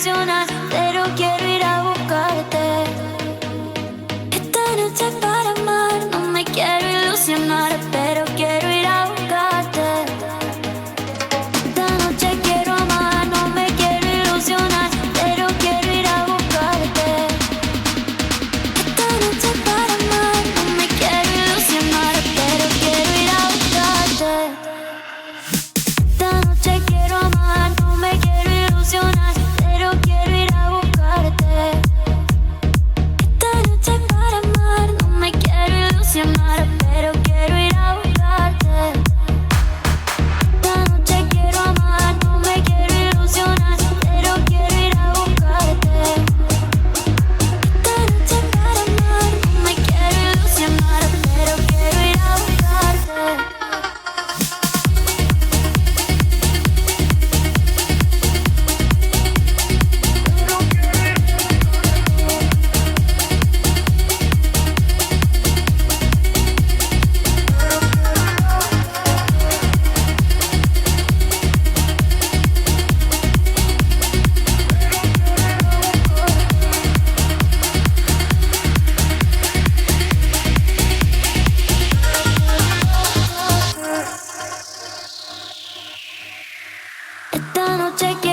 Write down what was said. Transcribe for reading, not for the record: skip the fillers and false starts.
ilusionar, pero quiero ir a buscarte. Esta noche para amar, no me quiero ilusionar, pero quiero ir a buscarte. Esta noche quiero amar, no me quiero ilusionar, pero quiero ir a buscarte. Esta noche para amar, no me quiero ilusionar, pero quiero ir a buscarte. Esta noche quiero amar, no me quiero ilusionar, pero quiero ir a buscarte. Esta noche para amar, no me quiero ilusionar, pero quiero ir a buscarte. Esta noche quiero amar, no me quiero ilusionar, pero quiero ir a buscarte. Esta noche para amar, no me quiero ilusionar, pero quiero ir a buscarte. Esta noche quiero